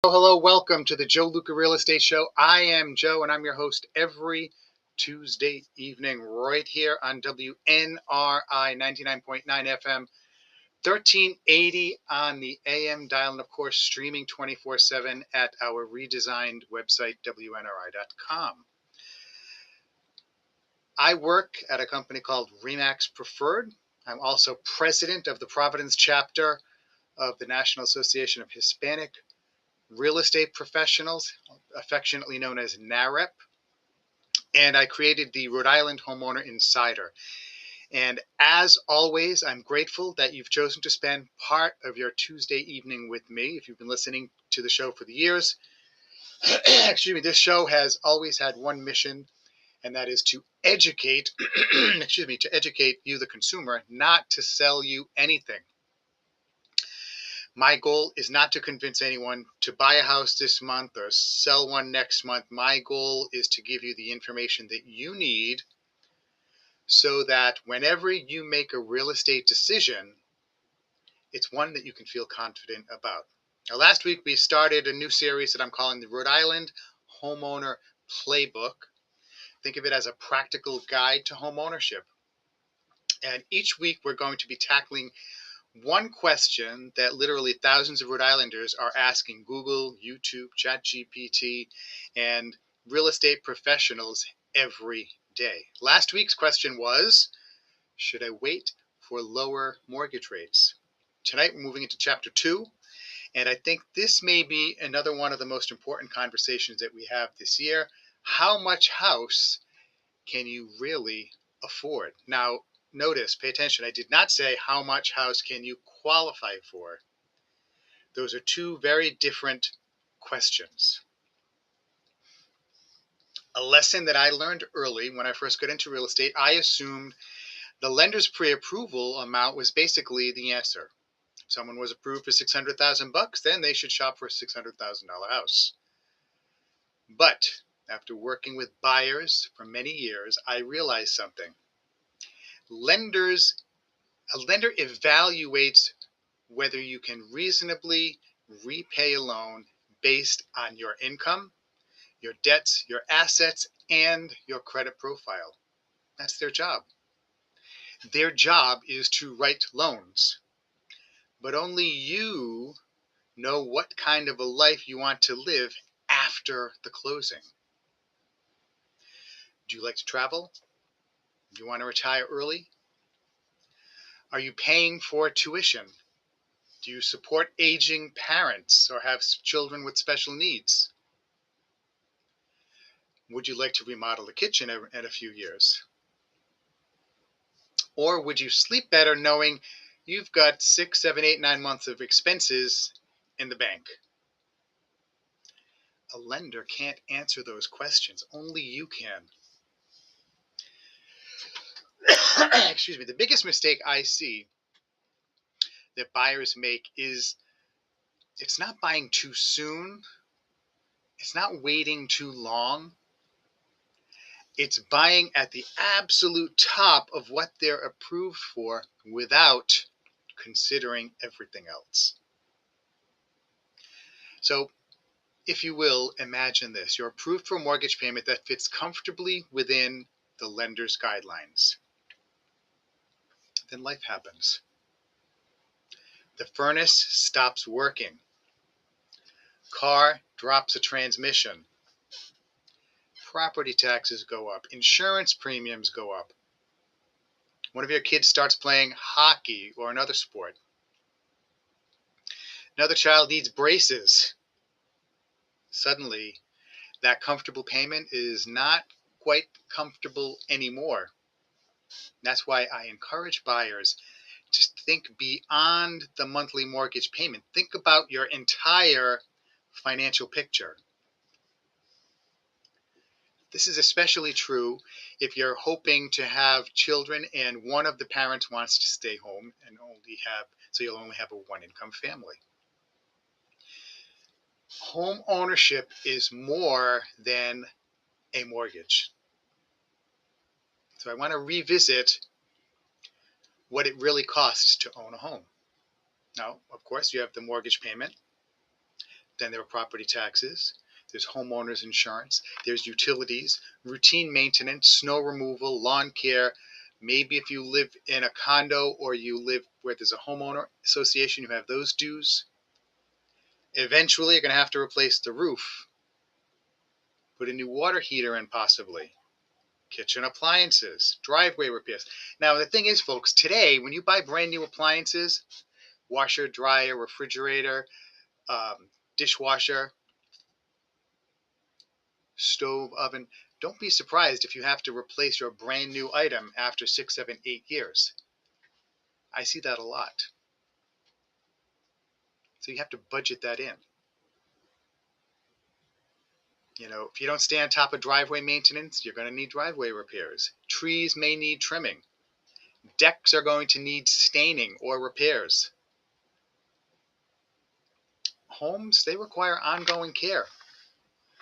Hello, welcome to the Joe Luca Real Estate Show. I am Joe, and I'm your host every Tuesday evening right here on WNRI 99.9 FM, 1380 on the AM dial, and of course streaming 24/7 at our redesigned website, WNRI.com. I work at a company called Remax Preferred. I'm also president of the Providence chapter of the National Association of Hispanic Real Estate Professionals, affectionately known as NAREP, and I created the Rhode Island Homeowner Insider. And as always, I'm grateful that you've chosen to spend part of your Tuesday evening with me. If you've been listening to the show for the years, excuse me, this show has always had one mission, and that is to educate, to educate you, the consumer, not to sell you anything. My goal is not to convince anyone to buy a house this month or sell one next month. My goal is to give you the information that you need so that whenever you make a real estate decision, it's one that you can feel confident about. Now, last week we started a new series that I'm calling the Rhode Island Homeowner Playbook. Think of it as a practical guide to home ownership. And each week we're going to be tackling one question that literally thousands of Rhode Islanders are asking Google, YouTube, ChatGPT, and real estate professionals every day. Last week's question was, should I wait for lower mortgage rates? Tonight we're moving into chapter 2, and I think this may be another one of the most important conversations that we have this year. How much house can you really afford? Now, notice, pay attention, I did not say how much house can you qualify for. Those are two very different questions. A lesson that I learned early when I first got into real estate, I assumed the lender's pre-approval amount was basically the answer. If someone was approved for $600,000, then they should shop for a $600,000 house. But after working with buyers for many years, I realized something. A lender evaluates whether you can reasonably repay a loan based on your income, your debts, your assets, and your credit profile. That's their job. Their job is to write loans. But only you know what kind of a life you want to live after the closing. Do you like to travel? Do you want to retire early? Are you paying for tuition? Do you support aging parents or have children with special needs? Would you like to remodel the kitchen in a few years? Or would you sleep better knowing you've got 6, 7, 8, 9 months of expenses in the bank? A lender can't answer those questions. Only you can. Excuse me. The biggest mistake I see that buyers make is it's not buying too soon. It's not waiting too long. It's buying at the absolute top of what they're approved for without considering everything else. So, if you will, imagine this. You're approved for a mortgage payment that fits comfortably within the lender's guidelines. Then life happens. The furnace stops working. Car drops a transmission. Property taxes go up. Insurance premiums go up. One of your kids starts playing hockey or another sport. Another child needs braces. Suddenly, that comfortable payment is not quite comfortable anymore. That's why I encourage buyers to think beyond the monthly mortgage payment. Think about your entire financial picture. This is especially true if you're hoping to have children and one of the parents wants to stay home and you'll only have a one-income family. Home ownership is more than a mortgage. So I want to revisit what it really costs to own a home. Now, of course, you have the mortgage payment, Then there are property taxes. There's homeowners insurance. There's utilities, routine maintenance, snow removal, lawn care. Maybe if you live in a condo or you live where there's a homeowner association, you have those dues. Eventually, you're going to have to replace the roof, put a new water heater in possibly, kitchen appliances, driveway repairs. Now, the thing is, folks, today, when you buy brand new appliances, washer, dryer, refrigerator, dishwasher, stove, oven, don't be surprised if you have to replace your brand new item after 6, 7, 8 years. I see that a lot. So you have to budget that in. If you don't stay on top of driveway maintenance, you're going to need driveway repairs. Trees may need trimming. Decks are going to need staining or repairs. Homes, they require ongoing care.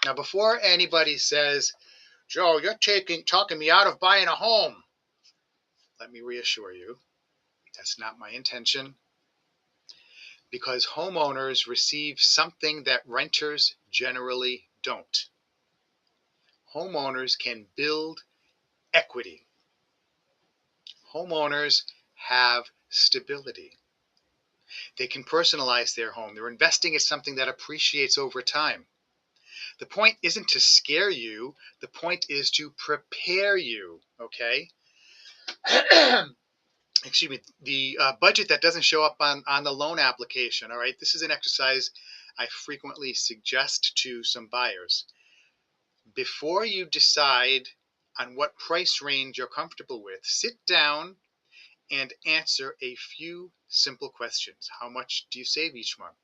Now, before anybody says, Joe, you're talking me out of buying a home, let me reassure you, that's not my intention. Because homeowners receive something that renters generally don't. Homeowners can build equity. Homeowners have stability. They can personalize their home. They're investing in something that appreciates over time. The point isn't to scare you. The point is to prepare you, okay? Excuse me. The budget that doesn't show up on the loan application, all right? This is an exercise I frequently suggest to some buyers. Before you decide on what price range you're comfortable with, sit down and answer a few simple questions. How much do you save each month?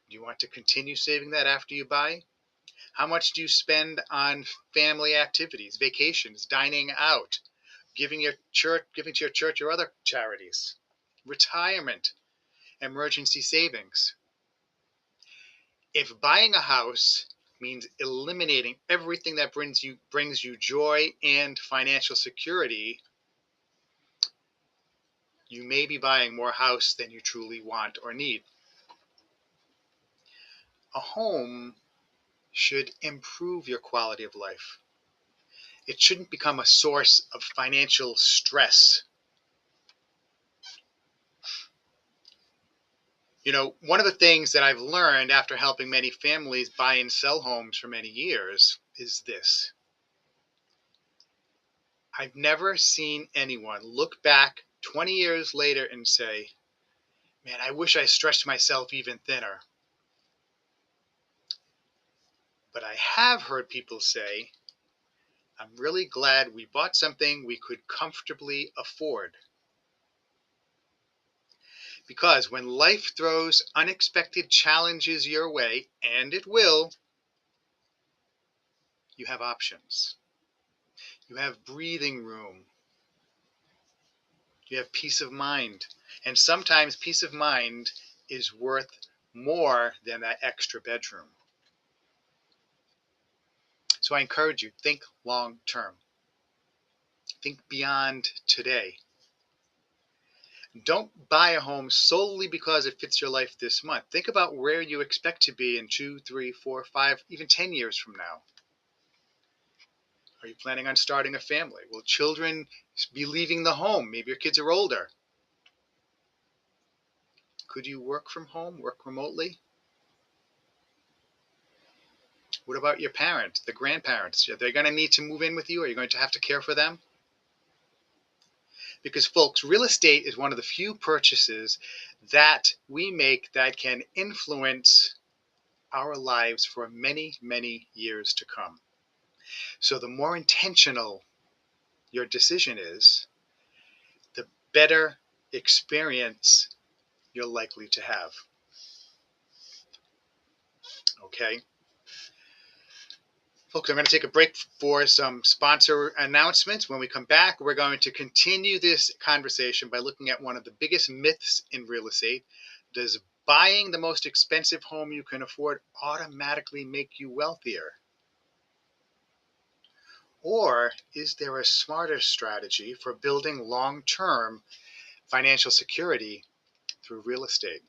Do you want to continue saving that after you buy? How much do you spend on family activities, vacations, dining out, giving to your church or other charities, retirement, emergency savings? If buying a house means eliminating everything that brings you joy and financial security, you may be buying more house than you truly want or need. A home should improve your quality of life. It shouldn't become a source of financial stress. One of the things that I've learned after helping many families buy and sell homes for many years is this. I've never seen anyone look back 20 years later and say, man, I wish I stretched myself even thinner. But I have heard people say, I'm really glad we bought something we could comfortably afford. Because when life throws unexpected challenges your way, and it will, you have options. You have breathing room. You have peace of mind. And sometimes peace of mind is worth more than that extra bedroom. So I encourage you, think long term. Think beyond today. Don't buy a home solely because it fits your life this month. Think about where you expect to be in 2, 3, 4, 5, even 10 years from now. Are you planning on starting a family? Will children be leaving the home? Maybe your kids are older. Could you work from home, work remotely? What about your parents, the grandparents? Are they going to need to move in with you? Are you going to have to care for them? Because, folks, real estate is one of the few purchases that we make that can influence our lives for many, many years to come. So the more intentional your decision is, the better experience you're likely to have. Okay? Folks, I'm going to take a break for some sponsor announcements. When we come back, we're going to continue this conversation by looking at one of the biggest myths in real estate. Does buying the most expensive home you can afford automatically make you wealthier? Or is there a smarter strategy for building long-term financial security through real estate?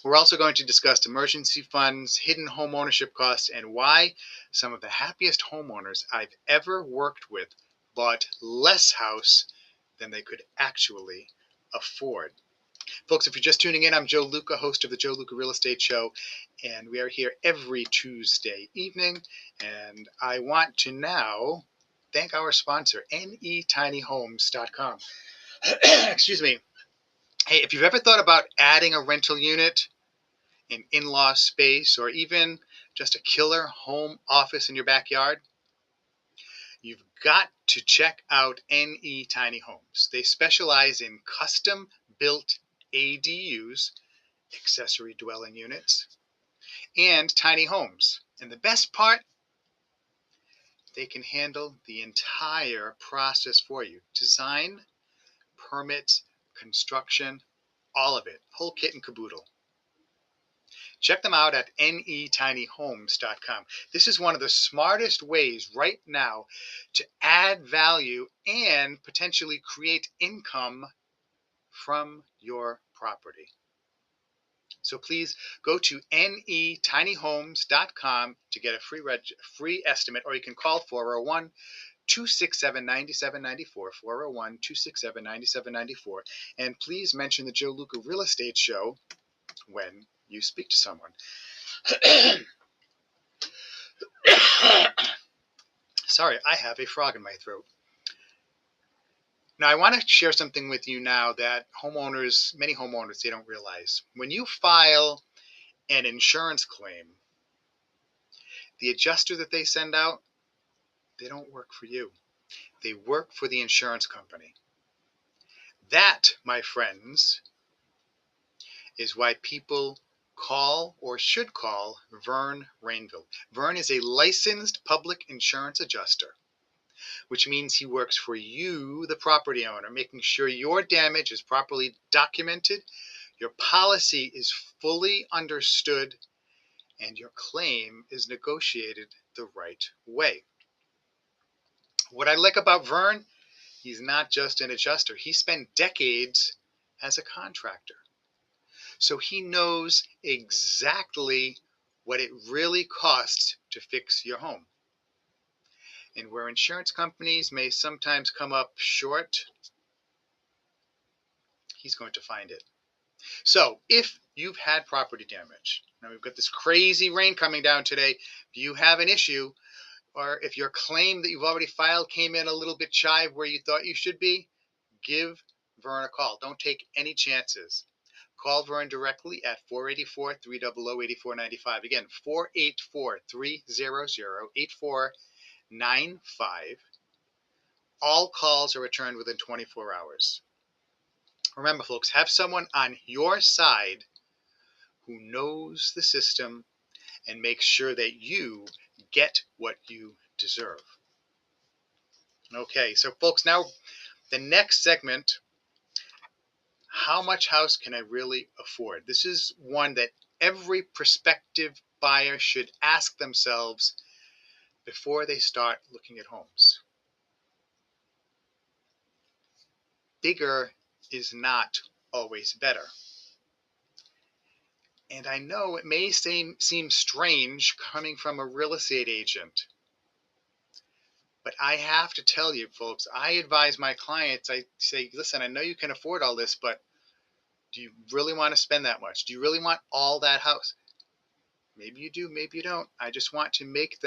We're also going to discuss emergency funds, hidden home ownership costs, and why some of the happiest homeowners I've ever worked with bought less house than they could actually afford. Folks, if you're just tuning in, I'm Joe Luca, host of the Joe Luca Real Estate Show, and we are here every Tuesday evening. And I want to now thank our sponsor, netinyhomes.com. Excuse me. Hey, if you've ever thought about adding a rental unit, an in-law space, or even just a killer home office in your backyard, you've got to check out NE Tiny Homes. They specialize in custom-built ADUs, accessory dwelling units, and tiny homes. And the best part, they can handle the entire process for you. Design, permits, construction, all of it. Whole kit and caboodle. Check them out at netinyhomes.com. This is one of the smartest ways right now to add value and potentially create income from your property. So please go to netinyhomes.com to get a free estimate, or you can call 401-267-9794, 401-267-9794, and please mention the Joe Luca Real Estate Show when you speak to someone. Sorry, I have a frog in my throat. Now, I want to share something with you now that many homeowners, they don't realize. When you file an insurance claim, the adjuster that they send out, they don't work for you. They work for the insurance company. That, my friends, is why people call or should call Vern Rainville. Vern is a licensed public insurance adjuster, which means he works for you, the property owner, making sure your damage is properly documented, your policy is fully understood, and your claim is negotiated the right way. What I like about Vern, he's not just an adjuster. He spent decades as a contractor. So he knows exactly what it really costs to fix your home. And where insurance companies may sometimes come up short, he's going to find it. So if you've had property damage, now we've got this crazy rain coming down today, if you have an issue, or if your claim that you've already filed came in a little bit shy of where you thought you should be, give Vern a call. Don't take any chances. Call Vern directly at 484-300-8495. Again, 484-300-8495. All calls are returned within 24 hours. Remember, folks, have someone on your side who knows the system and makes sure that you get what you deserve. Okay, so folks, now the next segment, how much house can I really afford? This is one that every prospective buyer should ask themselves before they start looking at homes. Bigger is not always better. And I know it may seem strange coming from a real estate agent, but I have to tell you, folks, I advise my clients, I say, listen, I know you can afford all this, but do you really want to spend that much? Do you really want all that house? Maybe you do, maybe you don't. I just want to make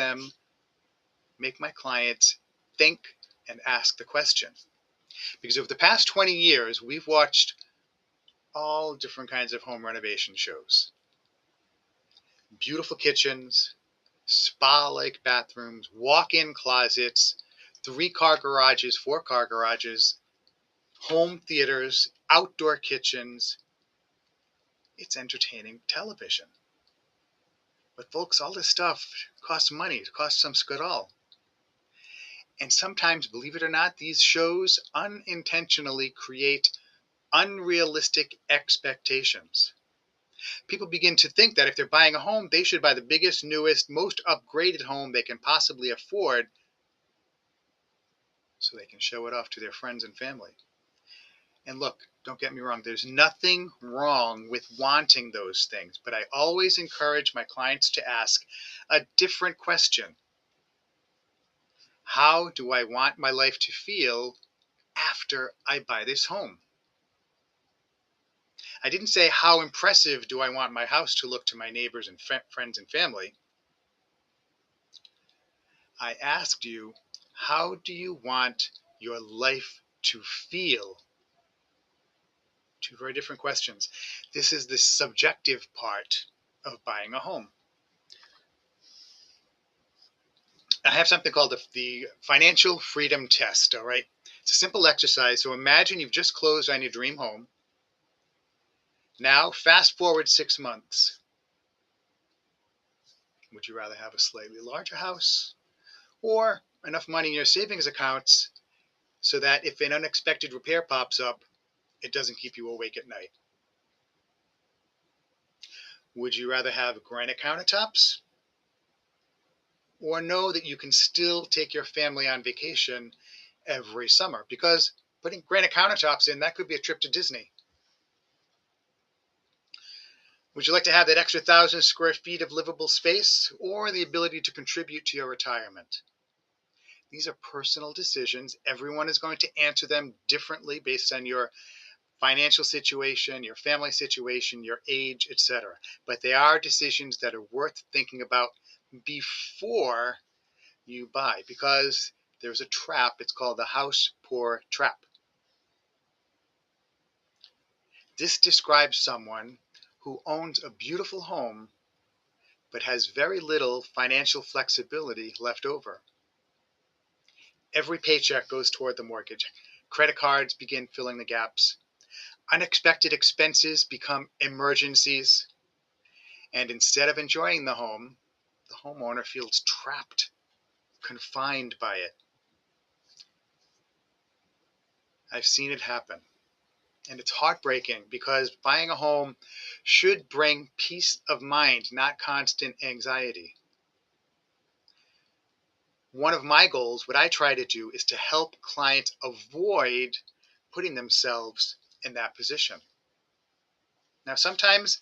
my clients think and ask the question. Because over the past 20 years, we've watched all different kinds of home renovation shows. Beautiful kitchens, spa-like bathrooms, walk-in closets, 3-car garages, 4-car garages, home theaters, outdoor kitchens. It's entertaining television. But folks, all this stuff costs money. It costs some scudall. And sometimes, believe it or not, these shows unintentionally create unrealistic expectations. People begin to think that if they're buying a home, they should buy the biggest, newest, most upgraded home they can possibly afford so they can show it off to their friends and family. And look, don't get me wrong, there's nothing wrong with wanting those things, but I always encourage my clients to ask a different question. How do I want my life to feel after I buy this home? I didn't say how impressive do I want my house to look to my neighbors and friends and family. I asked you, how do you want your life to feel? Two very different questions. This is the subjective part of buying a home. I have something called the financial freedom test, all right? It's a simple exercise. So imagine you've just closed on your dream home. Now, fast forward 6 months. Would you rather have a slightly larger house or enough money in your savings accounts so that if an unexpected repair pops up, it doesn't keep you awake at night? Would you rather have granite countertops or know that you can still take your family on vacation every summer? Because putting granite countertops in, that could be a trip to Disney. Would you like to have that extra 1,000 square feet of livable space or the ability to contribute to your retirement? These are personal decisions. Everyone is going to answer them differently based on your financial situation, your family situation, your age, etc. But they are decisions that are worth thinking about before you buy, because there's a trap. It's called the house poor trap. This describes someone who owns a beautiful home but has very little financial flexibility left over. Every paycheck goes toward the mortgage. Credit cards begin filling the gaps. Unexpected expenses become emergencies. And instead of enjoying the home, the homeowner feels trapped, confined by it. I've seen it happen. And it's heartbreaking because buying a home should bring peace of mind, not constant anxiety. One of my goals, what I try to do, is to help clients avoid putting themselves in that position. Now, sometimes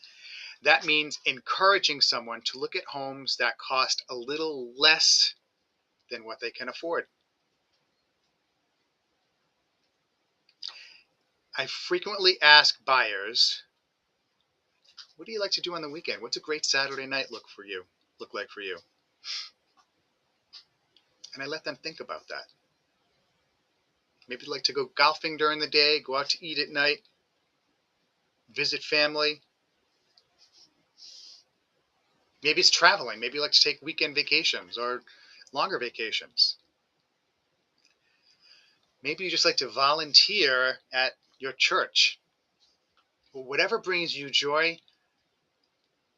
that means encouraging someone to look at homes that cost a little less than what they can afford. I frequently ask buyers, what do you like to do on the weekend? What's a great Saturday night look like for you? And I let them think about that. Maybe you'd like to go golfing during the day, go out to eat at night, visit family. Maybe it's traveling. Maybe you like to take weekend vacations or longer vacations. Maybe you just like to volunteer at your church. Whatever brings you joy,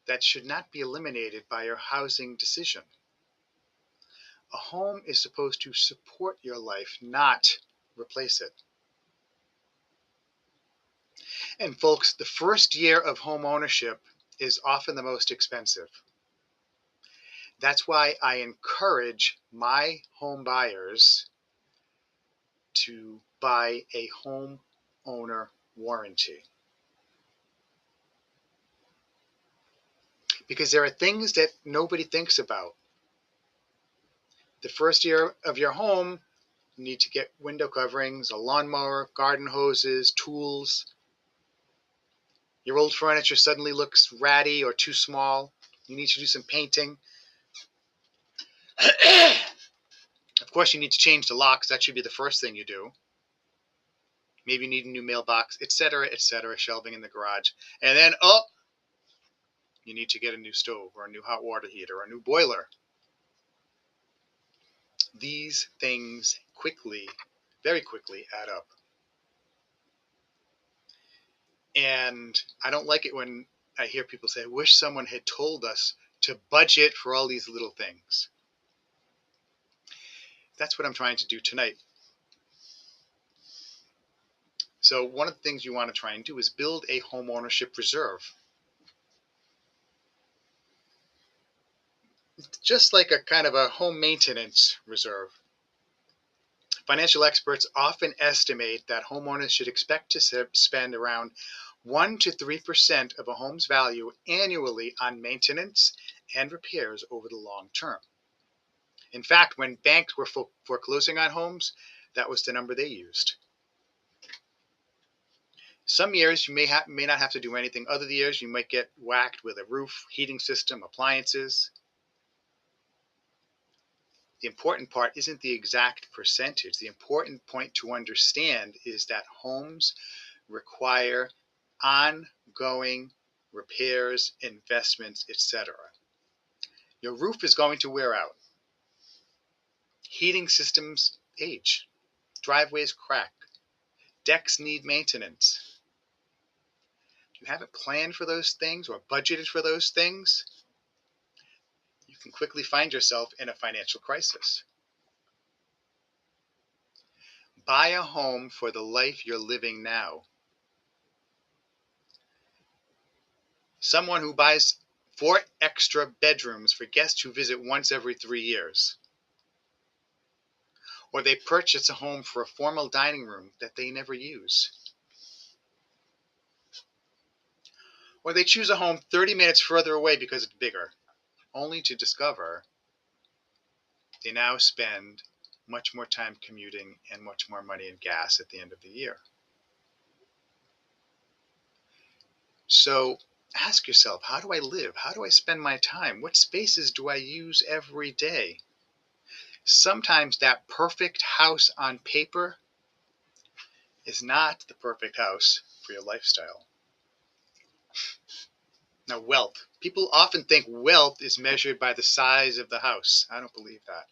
that should not be eliminated by your housing decision. A home is supposed to support your life, not replace it. And folks, the first year of home ownership is often the most expensive. That's why I encourage my home buyers to buy a homeowner warranty. Because there are things that nobody thinks about. The first year of your home, you need to get window coverings, a lawnmower, garden hoses, tools. Your old furniture suddenly looks ratty or too small. You need to do some painting. Of course, you need to change the locks. That should be the first thing you do. Maybe you need a new mailbox, etc., etc., shelving in the garage. And then, you need to get a new stove or a new hot water heater or a new boiler. These things quickly, very quickly add up. And I don't like it when I hear people say, I wish someone had told us to budget for all these little things. That's what I'm trying to do tonight. So one of the things you want to try and do is build a home ownership reserve. Just like a kind of a home maintenance reserve. Financial experts often estimate that homeowners should expect to spend around 1 to 3% of a home's value annually on maintenance and repairs over the long term. In fact, when banks were foreclosing on homes, that was the number they used. Some years you may not have to do anything. Other years you might get whacked with a roof, heating system, appliances. The important part isn't the exact percentage. The important point to understand is that homes require ongoing repairs, investments, etc. Your roof is going to wear out. Heating systems age. Driveways crack. Decks need maintenance. If you haven't planned for those things or budgeted for those things, you can quickly find yourself in a financial crisis. Buy a home for the life you're living now. Someone who buys 4 extra bedrooms for guests who visit once every 3 years. Or they purchase a home for a formal dining room that they never use. Or they choose a home 30 minutes further away because it's bigger, only to discover they now spend much more time commuting and much more money in gas at the end of the year. So ask yourself, how do I live? How do I spend my time? What spaces do I use every day? Sometimes that perfect house on paper is not the perfect house for your lifestyle. Now, wealth. People often think wealth is measured by the size of the house. I don't believe that.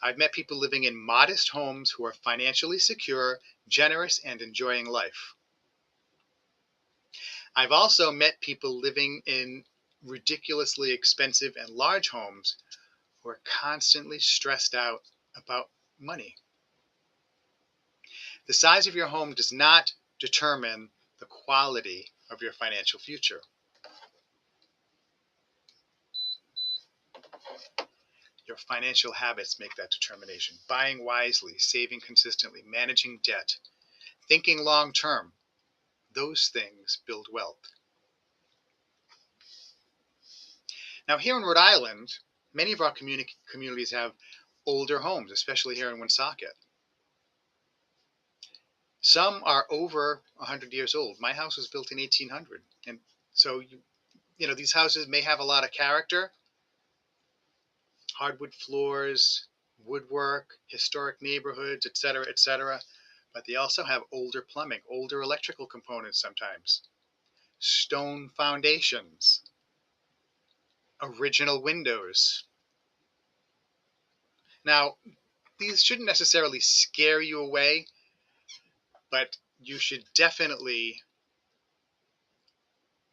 I've met people living in modest homes who are financially secure, generous, and enjoying life. I've also met people living in ridiculously expensive and large homes who are constantly stressed out about money. The size of your home does not determine the quality of your financial future. Your financial habits make that determination. Buying wisely, saving consistently, managing debt, thinking long term, those things build wealth. Now, here in Rhode Island, many of our communities have older homes, especially here in Woonsocket. Some are over 100 years old. My house was built in 1800. And so, these houses may have a lot of character, hardwood floors, woodwork, historic neighborhoods, etc., but they also have older plumbing, older electrical components sometimes, stone foundations, original windows. Now, these shouldn't necessarily scare you away, but you should definitely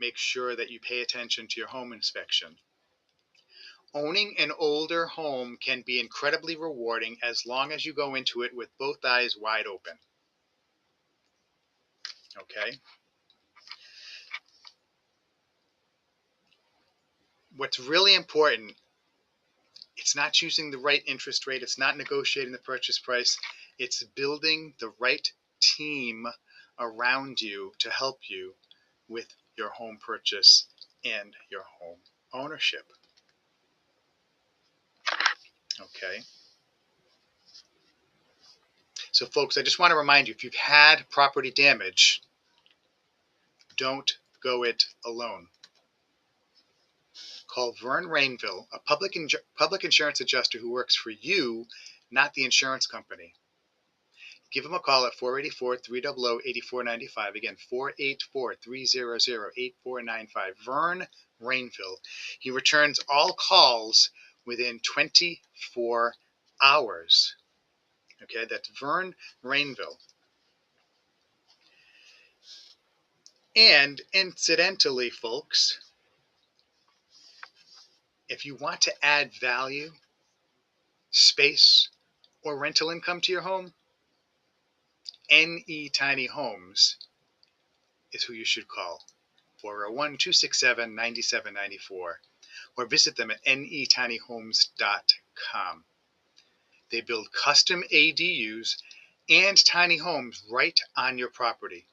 make sure that you pay attention to your home inspection. Owning an older home can be incredibly rewarding as long as you go into it with both eyes wide open. Okay? What's really important, it's not choosing the right interest rate, it's not negotiating the purchase price, it's building the right team around you to help you with your home purchase and your home ownership. Okay? So folks, I just want to remind you, if you've had property damage, don't go it alone. Call Vern Rainville, a public insurance adjuster who works for you, not the insurance company. Give him a call at 484-300-8495. Again, 484-300-8495. Vern Rainville. He returns all calls within 24 hours. Okay, that's Vern Rainville. And incidentally, folks, if you want to add value, space, or rental income to your home, NE Tiny Homes is who you should call. 401-267-9794, or visit them at netinyhomes.com. They build custom ADUs and tiny homes right on your property.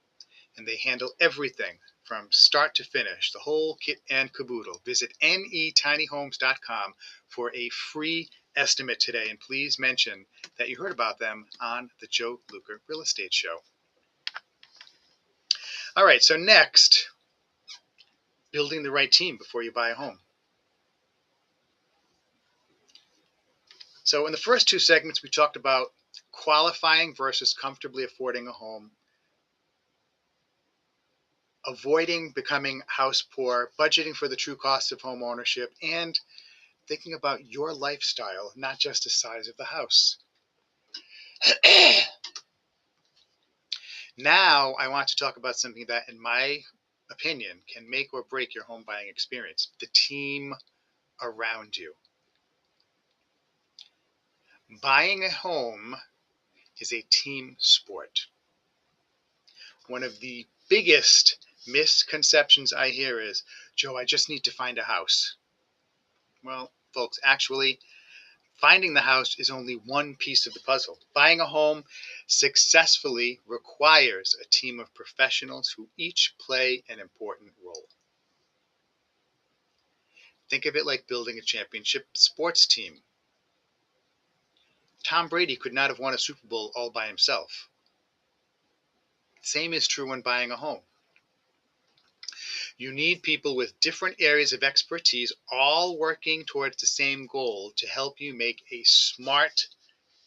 And they handle everything from start to finish, the whole kit and caboodle. Visit netinyhomes.com for a free estimate today. And please mention that you heard about them on the Joe Luca Real Estate Show. All right, so next, building the right team before you buy a home. So in the first two segments, we talked about qualifying versus comfortably affording a home, avoiding becoming house poor, budgeting for the true cost of home ownership, and thinking about your lifestyle, not just the size of the house. Now, I want to talk about something that, in my opinion, can make or break your home buying experience: the team around you. Buying a home is a team sport. One of the biggest misconceptions I hear is, Joe, I just need to find a house. Well, folks, actually, finding the house is only one piece of the puzzle. Buying a home successfully requires a team of professionals who each play an important role. Think of it like building a championship sports team. Tom Brady could not have won a Super Bowl all by himself. Same is true when buying a home. You need people with different areas of expertise, all working towards the same goal to help you make a smart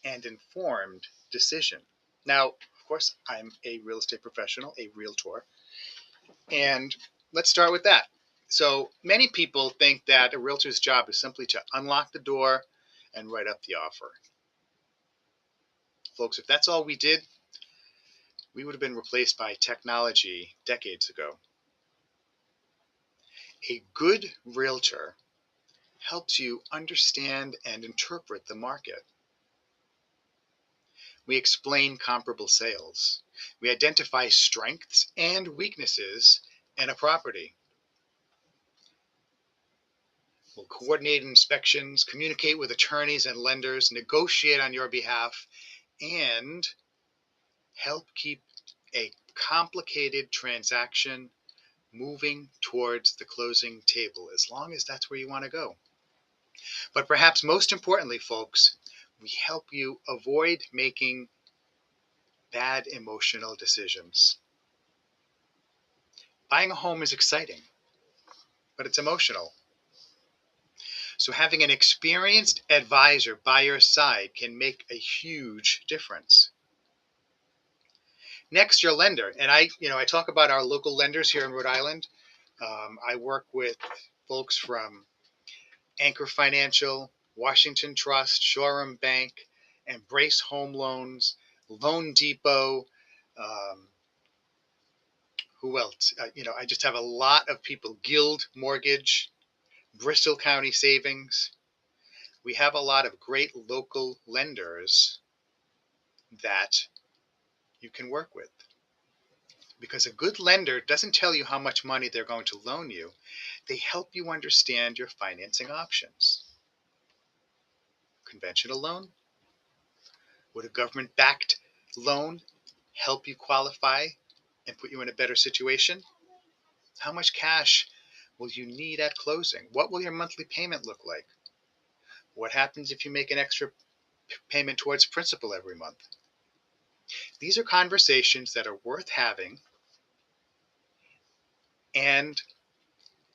and informed decision. Now, of course, I'm a real estate professional, a realtor, and let's start with that. So many people think that a realtor's job is simply to unlock the door and write up the offer. Folks, if that's all we did, we would have been replaced by technology decades ago. A good realtor helps you understand and interpret the market. We explain comparable sales. We identify strengths and weaknesses in a property. We'll coordinate inspections, communicate with attorneys and lenders, negotiate on your behalf, and help keep a complicated transaction moving towards the closing table, as long as that's where you want to go. But perhaps most importantly, folks, we help you avoid making bad emotional decisions. Buying a home is exciting, but it's emotional. So having an experienced advisor by your side can make a huge difference. Next, your lender. And I talk about our local lenders here in Rhode Island. I work with folks from Anchor Financial, Washington Trust, Shoreham Bank, Embrace Home Loans, Loan Depot. Who else? I just have a lot of people. Guild Mortgage, Bristol County Savings. We have a lot of great local lenders that you can work with. Because a good lender doesn't tell you how much money they're going to loan you. They help you understand your financing options. Conventional loan? Would a government-backed loan help you qualify and put you in a better situation? How much cash will you need at closing? What will your monthly payment look like? What happens if you make an extra payment towards principal every month? These are conversations that are worth having, and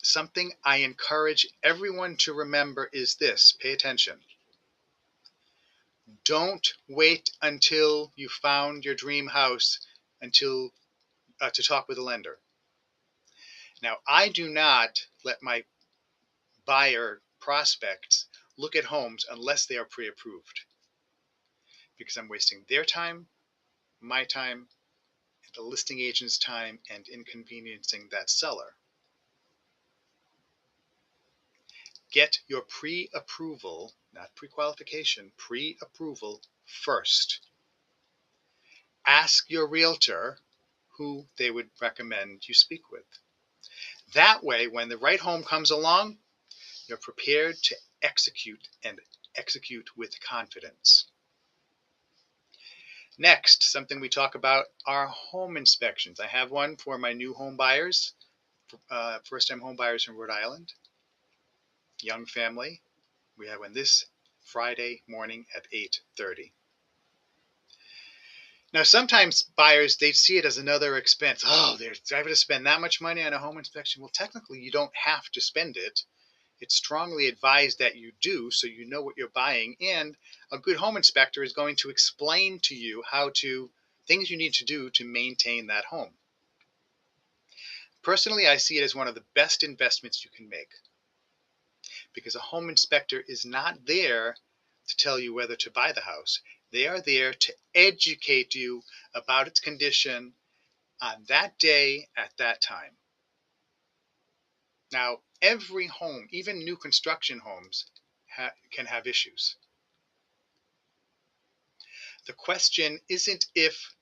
something I encourage everyone to remember is this: pay attention. Don't wait until you found your dream house to talk with a lender. Now, I do not let my buyer prospects look at homes unless they are pre-approved, because I'm wasting their time, my time, the listing agent's time, and inconveniencing that seller. Get your pre-approval, not pre-qualification, pre-approval first. Ask your realtor who they would recommend you speak with. That way, when the right home comes along, you're prepared to execute, and execute with confidence. Next, something we talk about are home inspections. I have one for my new home buyers, first-time home buyers in Rhode Island, young family. We have one this Friday morning at 8:30. Now, sometimes buyers, they see it as another expense. Oh, they're having to spend that much money on a home inspection. Well, technically, you don't have to spend it. It's strongly advised that you do, so you know what you're buying. And a good home inspector is going to explain to you things you need to do to maintain that home. Personally, I see it as one of the best investments you can make, because a home inspector is not there to tell you whether to buy the house. They are there to educate you about its condition on that day at that time. Now, every home, even new construction homes, can have issues. The question isn't if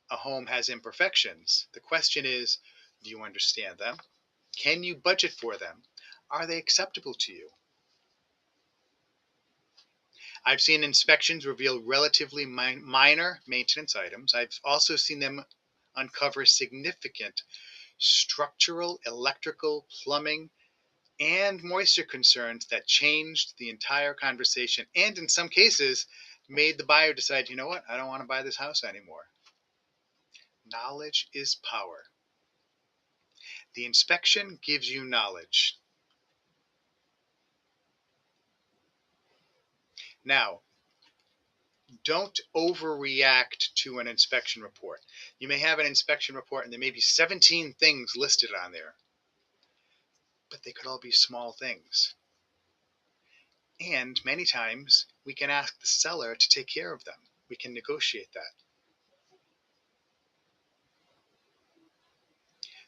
a home has imperfections. The question is, do you understand them? Can you budget for them? Are they acceptable to you? I've seen inspections reveal relatively minor maintenance items. I've also seen them uncover significant structural, electrical, plumbing, and moisture concerns that changed the entire conversation, and in some cases made the buyer decide, you know what, I don't want to buy this house anymore. Knowledge is power. The inspection gives you knowledge. Now, don't overreact to an inspection report. You may have an inspection report and there may be 17 things listed on there, but they could all be small things. And many times we can ask the seller to take care of them. We can negotiate that.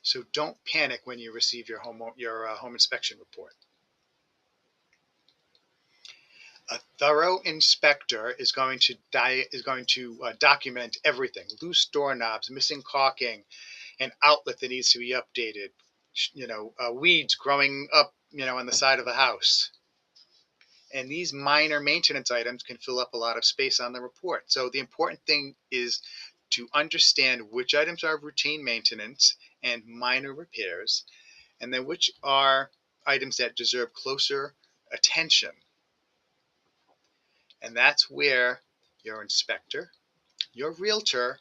So don't panic when you receive your home inspection report. A thorough inspector is going to document everything: loose doorknobs, missing caulking, an outlet that needs to be updated, weeds growing up, on the side of the house. And these minor maintenance items can fill up a lot of space on the report. So the important thing is to understand which items are routine maintenance and minor repairs, and then which are items that deserve closer attention. And that's where your inspector, your realtor,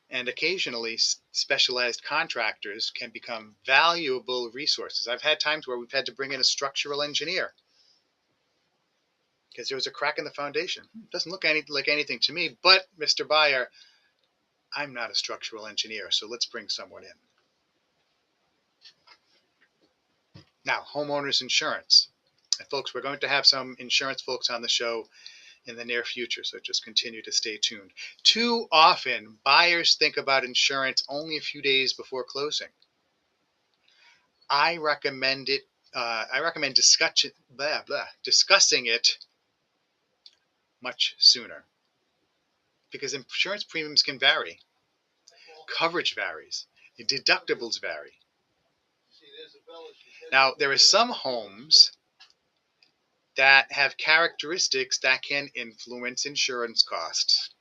and occasionally specialized contractors can become valuable resources. I've had times where we've had to bring in a structural engineer because there was a crack in the foundation. It doesn't look like anything to me, but Mr. Buyer, I'm not a structural engineer, so let's bring someone in. Now, homeowners insurance. And folks, we're going to have some insurance folks on the show in the near future, so just continue to stay tuned. Too often, buyers think about insurance only a few days before closing. I recommend discussing it much sooner, because insurance premiums can vary, coverage varies, deductibles vary. Now, there are some homes that have characteristics that can influence insurance costs.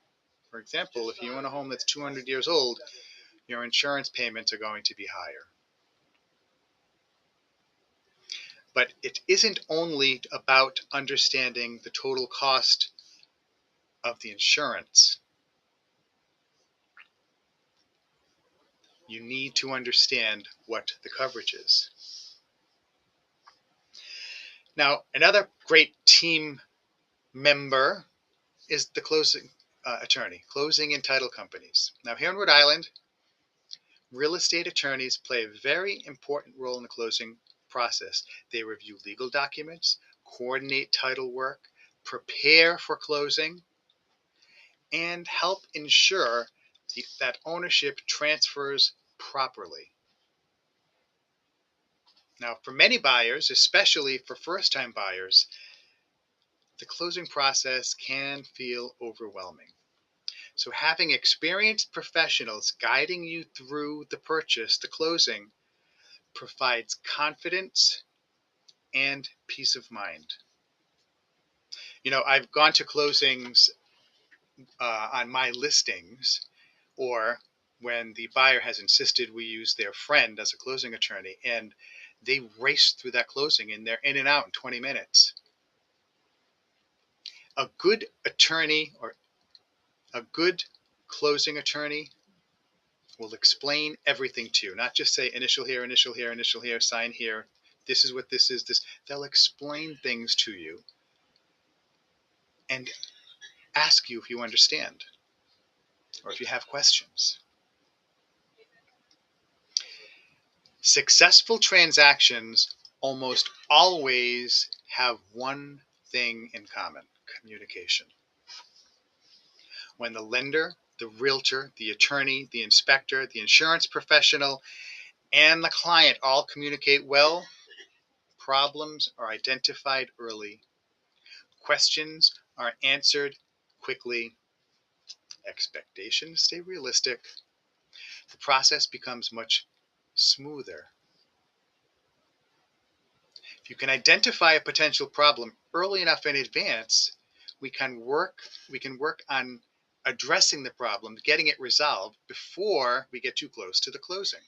For example, if you own a home that's 200 years old, your insurance payments are going to be higher. But it isn't only about understanding the total cost of the insurance. You need to understand what the coverage is. Now, another great team member is the closing attorney, closing and title companies. Now, here in Rhode Island, real estate attorneys play a very important role in the closing process. They review legal documents, coordinate title work, prepare for closing, and help ensure that ownership transfers properly. Now, for many buyers, especially for first-time buyers, the closing process can feel overwhelming. So having experienced professionals guiding you through the purchase, the closing, provides confidence and peace of mind. I've gone to closings on my listings, or when the buyer has insisted we use their friend as a closing attorney, and they race through that closing and they're in and out in 20 minutes. A good attorney or a good closing attorney will explain everything to you, not just say initial here, initial here, initial here, sign here. This is what this is. This. They'll explain things to you and ask you if you understand or if you have questions. Successful transactions almost always have one thing in common: communication. When the lender, the realtor, the attorney, the inspector, the insurance professional, and the client all communicate well, problems are identified early, questions are answered quickly, expectations stay realistic, the process becomes much smoother. If you can identify a potential problem early enough in advance, we can work on addressing the problem, getting it resolved before we get too close to the closing.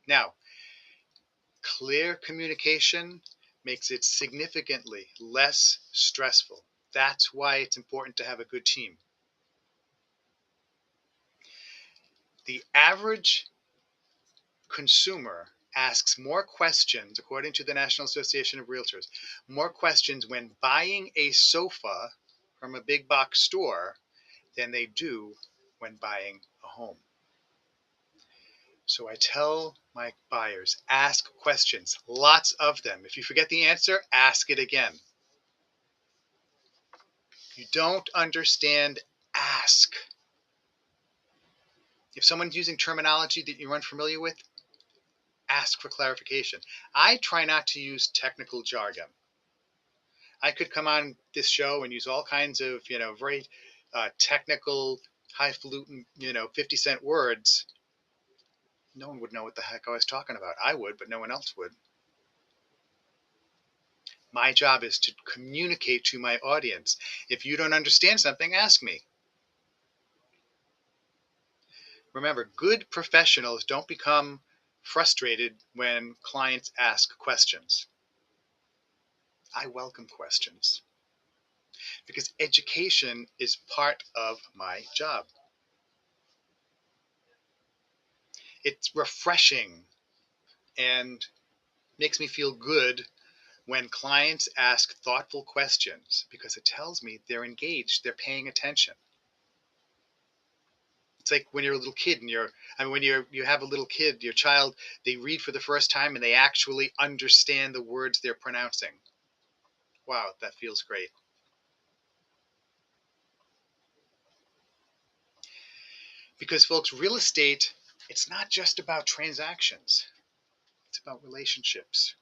Now, clear communication makes it significantly less stressful. That's why it's important to have a good team. The average consumer asks more questions, according to the National Association of Realtors, more questions when buying a sofa from a big box store than they do when buying a home. So I tell my buyers, ask questions, lots of them. If you forget the answer, ask it again. If you don't understand, ask. If someone's using terminology that you're unfamiliar with, ask for clarification. I try not to use technical jargon. I could come on this show and use all kinds of, very technical, highfalutin, 50-cent words. No one would know what the heck I was talking about. I would, but no one else would. My job is to communicate to my audience. If you don't understand something, ask me. Remember, good professionals don't become frustrated when clients ask questions. I welcome questions because education is part of my job. It's refreshing and makes me feel good when clients ask thoughtful questions because it tells me they're engaged, they're paying attention. It's like when you're a little kid and when you have a little kid, your child, they read for the first time and they actually understand the words they're pronouncing. Wow, that feels great. Because folks, real estate, it's not just about transactions. It's about relationships.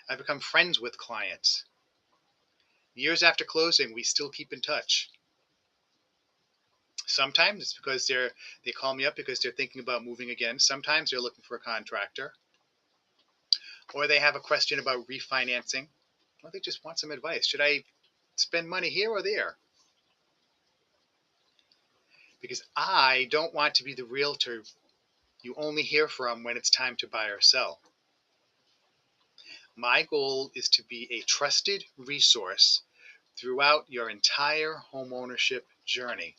I've become friends with clients. Years after closing, we still keep in touch. Sometimes it's because they call me up because they're thinking about moving again. Sometimes they're looking for a contractor. Or they have a question about refinancing. Or they just want some advice. Should I spend money here or there? Because I don't want to be the realtor you only hear from when it's time to buy or sell. My goal is to be a trusted resource throughout your entire homeownership journey.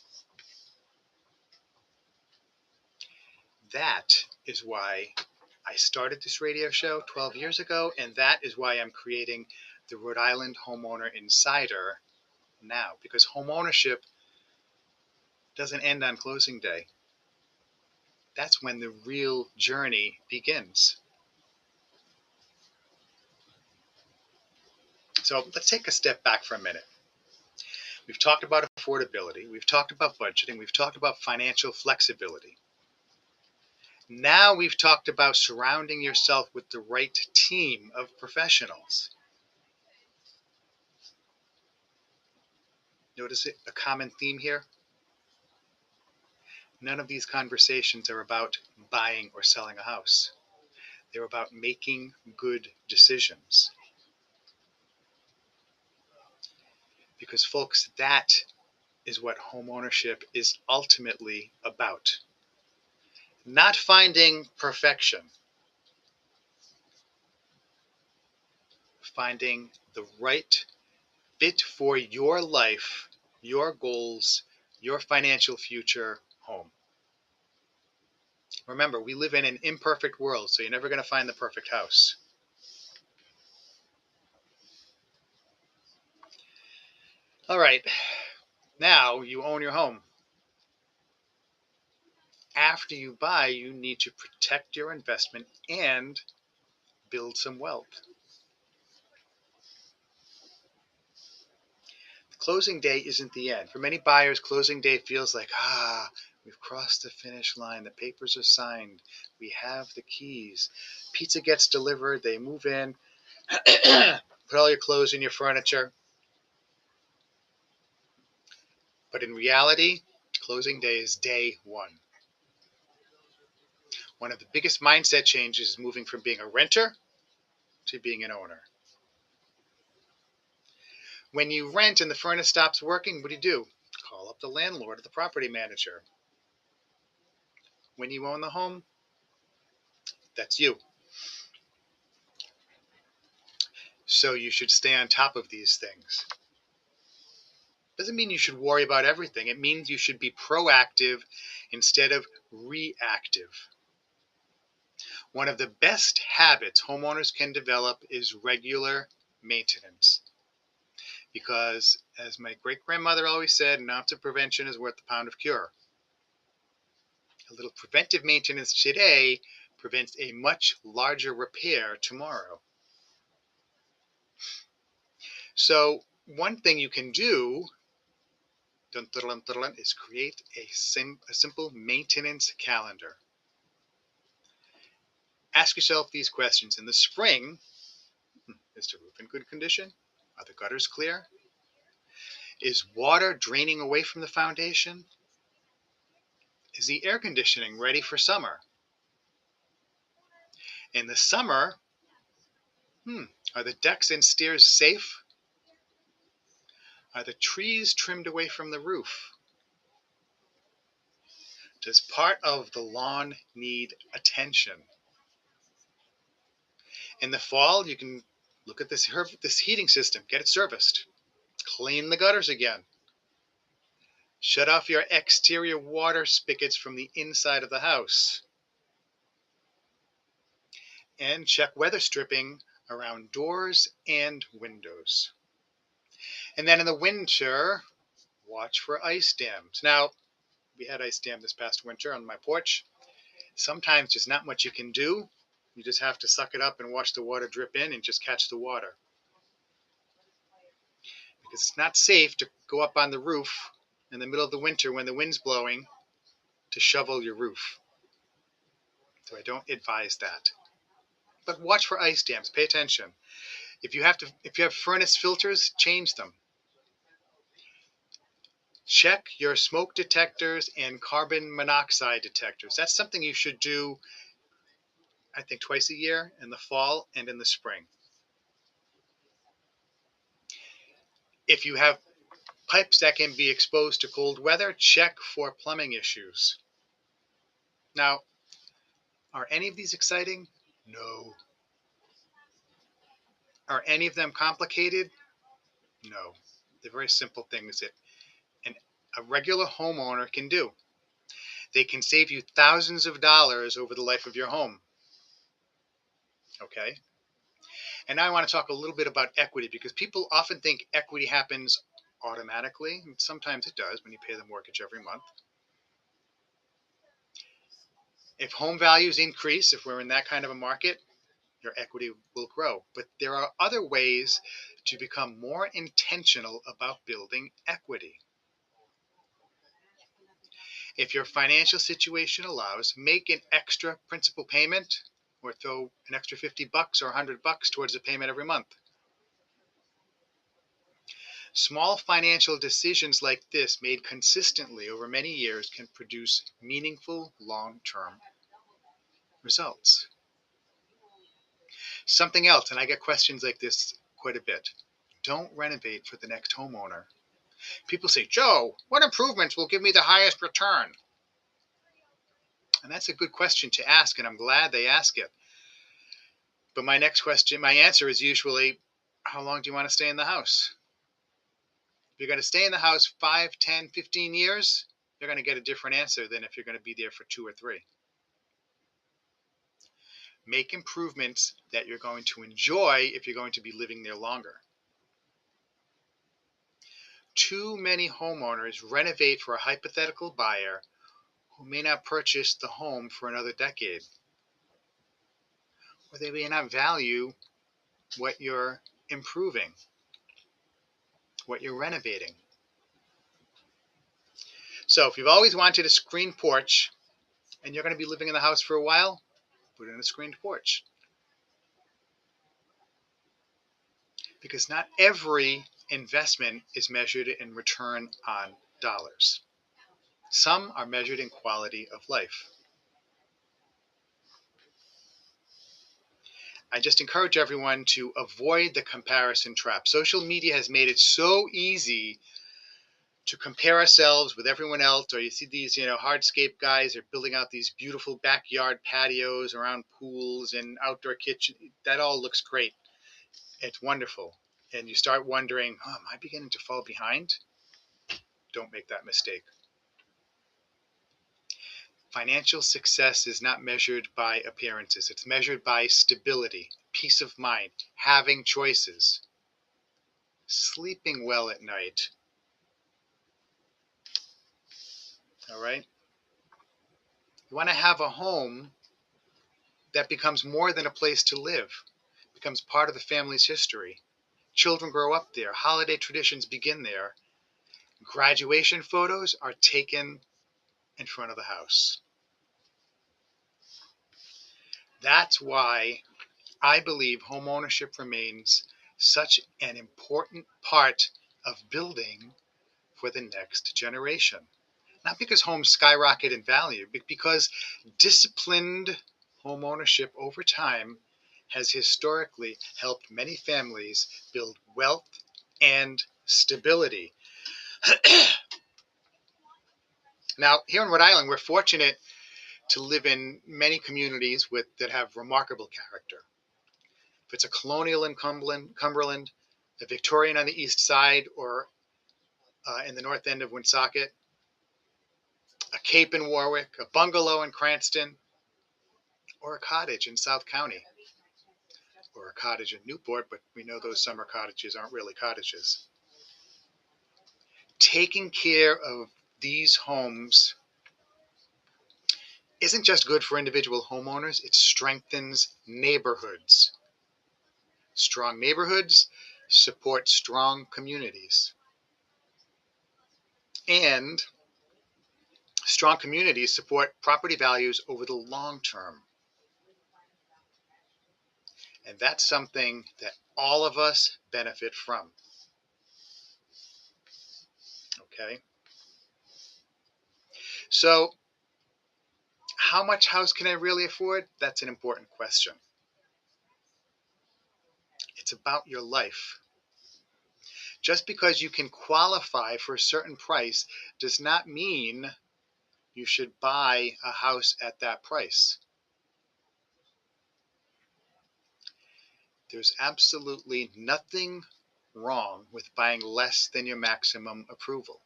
That is why I started this radio show 12 years ago, and that is why I'm creating the Rhode Island Homeowner Insider now, because homeownership doesn't end on closing day. That's when the real journey begins. So let's take a step back for a minute. We've talked about affordability, we've talked about budgeting, we've talked about financial flexibility. Now we've talked about surrounding yourself with the right team of professionals. Notice a common theme here? None of these conversations are about buying or selling a house. They're about making good decisions. Because, folks, that is what homeownership is ultimately about. Not finding perfection, finding the right fit for your life, your goals, your financial future home. Remember, we live in an imperfect world, so you're never going to find the perfect house. All right, now you own your home. After you buy, you need to protect your investment and build some wealth. Closing day isn't the end. For many buyers, closing day feels like, we've crossed the finish line. The papers are signed. We have the keys. Pizza gets delivered. They move in. Put all your clothes in your furniture. But in reality, closing day is day one. One of the biggest mindset changes is moving from being a renter to being an owner. When you rent and the furnace stops working, what do? Call up the landlord or the property manager. When you own the home, that's you. So you should stay on top of these things. Doesn't mean you should worry about everything. It means you should be proactive instead of reactive. One of the best habits homeowners can develop is regular maintenance. Because, as my great-grandmother always said, an ounce of prevention is worth a pound of cure. A little preventive maintenance today prevents a much larger repair tomorrow. So one thing you can do is create a simple maintenance calendar. Ask yourself these questions. In the spring, is the roof in good condition? Are the gutters clear? Is water draining away from the foundation? Is the air conditioning ready for summer? In the summer, are the decks and stairs safe? Are the trees trimmed away from the roof? Does part of the lawn need attention? In the fall, you can look at this heating system, get it serviced. Clean the gutters again. Shut off your exterior water spigots from the inside of the house. And check weather stripping around doors and windows. And then in the winter, watch for ice dams. Now, we had ice dam this past winter on my porch. Sometimes there's not much you can do. You just have to suck it up and watch the water drip in and just catch the water. Because it's not safe to go up on the roof in the middle of the winter when the wind's blowing to shovel your roof. So I don't advise that. But watch for ice dams. Pay attention. If you have furnace filters, change them. Check your smoke detectors and carbon monoxide detectors. That's something you should do, I think, twice a year, in the fall and in the spring. If you have pipes that can be exposed to cold weather, check for plumbing issues. Now, are any of these exciting? No. Are any of them complicated? No. They're very simple things that a regular homeowner can do. They can save you thousands of dollars over the life of your home. Okay? And now I want to talk a little bit about equity, because people often think equity happens automatically. And sometimes it does when you pay the mortgage every month. If home values increase, if we're in that kind of a market, your equity will grow. But there are other ways to become more intentional about building equity. If your financial situation allows, make an extra principal payment or throw an extra $50 or $100 towards a payment every month. Small financial decisions like this, made consistently over many years, can produce meaningful long-term results. Something else, and I get questions like this quite a bit. Don't renovate for the next homeowner. People say, Joe, what improvements will give me the highest return? And that's a good question to ask, and I'm glad they ask it. But my answer is usually, how long do you want to stay in the house? If you're going to stay in the house 5, 10, 15 years, you're going to get a different answer than if you're going to be there for 2 or 3. Make improvements that you're going to enjoy if you're going to be living there longer. Too many homeowners renovate for a hypothetical buyer who may not purchase the home for another decade, or they may not value what you're improving, what you're renovating. So if you've always wanted a screened porch and you're going to be living in the house for a while, put in a screened porch. Because not every investment is measured in return on dollars. Some are measured in quality of life. I just encourage everyone to avoid the comparison trap. Social media has made it so easy to compare ourselves with everyone else, or you see these, hardscape guys are building out these beautiful backyard patios around pools and outdoor kitchen. That all looks great. It's wonderful. And you start wondering, am I beginning to fall behind? Don't make that mistake. Financial success is not measured by appearances. It's measured by stability, peace of mind, having choices, sleeping well at night. All right? You want to have a home that becomes more than a place to live, becomes part of the family's history. Children grow up there. Holiday traditions begin there. Graduation photos are taken in front of the house. That's why I believe homeownership remains such an important part of building for the next generation. Not because homes skyrocket in value, but because disciplined homeownership over time has historically helped many families build wealth and stability. Now, here in Rhode Island, we're fortunate to live in many communities that have remarkable character. If it's a colonial in Cumberland, a Victorian on the east side, or in the north end of Woonsocket, a cape in Warwick, a bungalow in Cranston, or a cottage in South County, or a cottage in Newport, but we know those summer cottages aren't really cottages. Taking care of these homes isn't just good for individual homeowners, it strengthens neighborhoods. Strong neighborhoods support strong communities. And strong communities support property values over the long term. And that's something that all of us benefit from. Okay? So, how much house can I really afford? That's an important question. It's about your life. Just because you can qualify for a certain price does not mean you should buy a house at that price. There's absolutely nothing wrong with buying less than your maximum approval.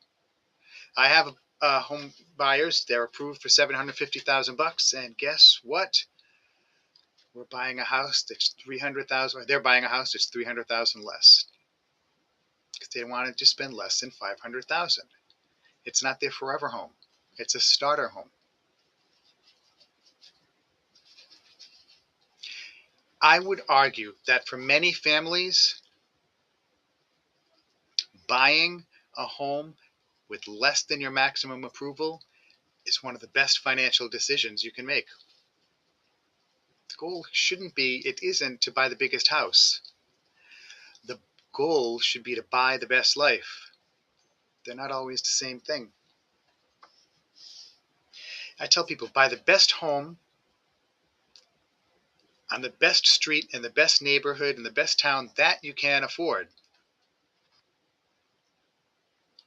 I have home buyers, they're approved for $750,000, and guess what? We're buying a house that's $300,000, or they're buying a house that's $300,000 less because they wanted to spend less than $500,000. It's not their forever home. It's a starter home. I would argue that for many families, buying a home with less than your maximum approval is one of the best financial decisions you can make. The goal isn't to buy the biggest house. The goal should be to buy the best life. They're not always the same thing. I tell people, buy the best home on the best street in the best neighborhood in the best town that you can afford.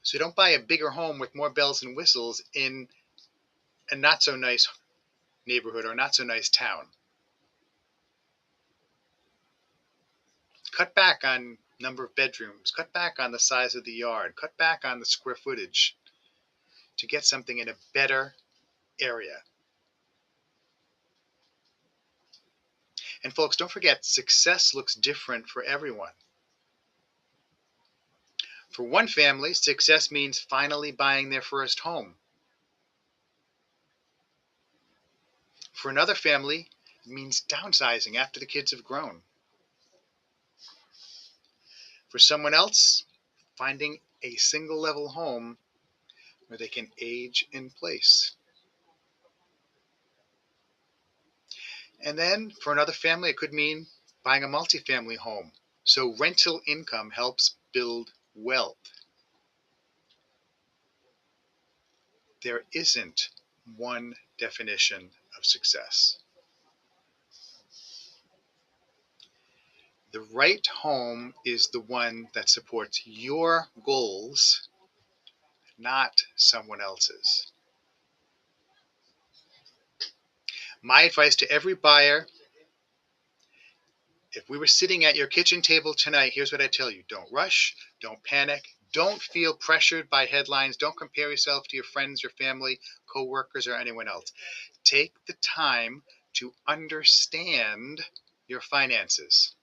So don't buy a bigger home with more bells and whistles in a not so nice neighborhood or not so nice town. Cut back on number of bedrooms, cut back on the size of the yard, cut back on the square footage to get something in a better area. And folks, don't forget, success looks different for everyone. For one family, success means finally buying their first home. For another family, it means downsizing after the kids have grown. For someone else, finding a single level home where they can age in place. And then for another family, it could mean buying a multifamily home. So rental income helps build wealth. There isn't one definition of success. The right home is the one that supports your goals, not someone else's. My advice to every buyer, if we were sitting at your kitchen table tonight, here's what I tell you. Don't rush, don't panic, don't feel pressured by headlines, don't compare yourself to your friends, your family, co-workers, or anyone else. Take the time to understand your finances.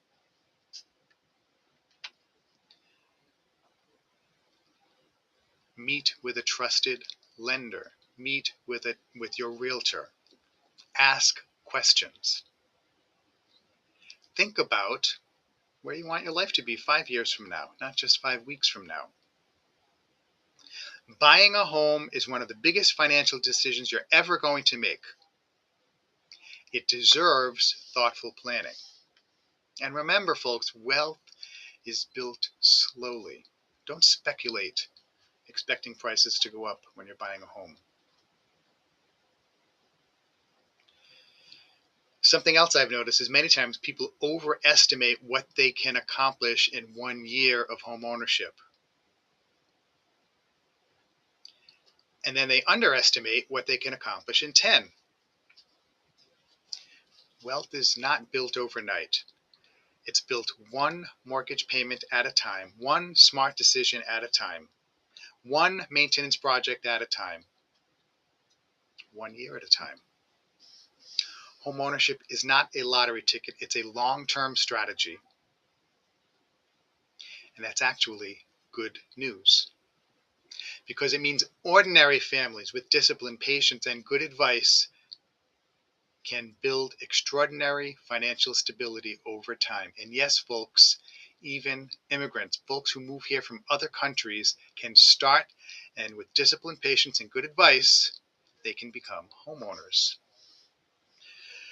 Meet with a trusted lender. Meet with your realtor. Ask questions. Think about where you want your life to be 5 years from now, not just 5 weeks from now. Buying a home is one of the biggest financial decisions you're ever going to make. It deserves thoughtful planning. And remember, folks, wealth is built slowly. Don't speculate expecting prices to go up when you're buying a home. Something else I've noticed is many times people overestimate what they can accomplish in 1 year of home ownership. And then they underestimate what they can accomplish in 10. Wealth is not built overnight. It's built one mortgage payment at a time, one smart decision at a time, one maintenance project at a time, 1 year at a time. Home ownership is not a lottery ticket. It's a long-term strategy. And that's actually good news, because it means ordinary families with discipline, patience, and good advice can build extraordinary financial stability over time. And yes, folks, even immigrants, folks who move here from other countries, can start, and with discipline, patience, and good advice, they can become homeowners.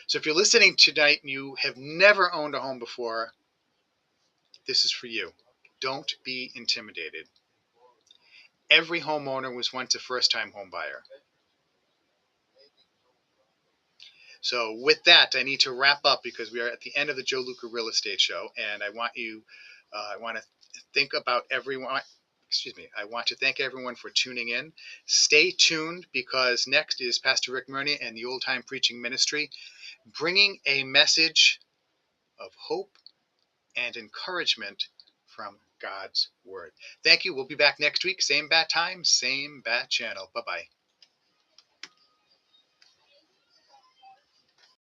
So if you're listening tonight and you have never owned a home before, this is for you. Don't be intimidated. Every homeowner was once a first-time home buyer. So with that, I need to wrap up because we are at the end of the Joe Luca Real Estate Show, and I want to think about everyone. Excuse me. I want to thank everyone for tuning in. Stay tuned because next is Pastor Rick Murney and the Old Time Preaching Ministry, bringing a message of hope and encouragement from God's Word. Thank you. We'll be back next week. Same bat time, same bat channel. Bye-bye.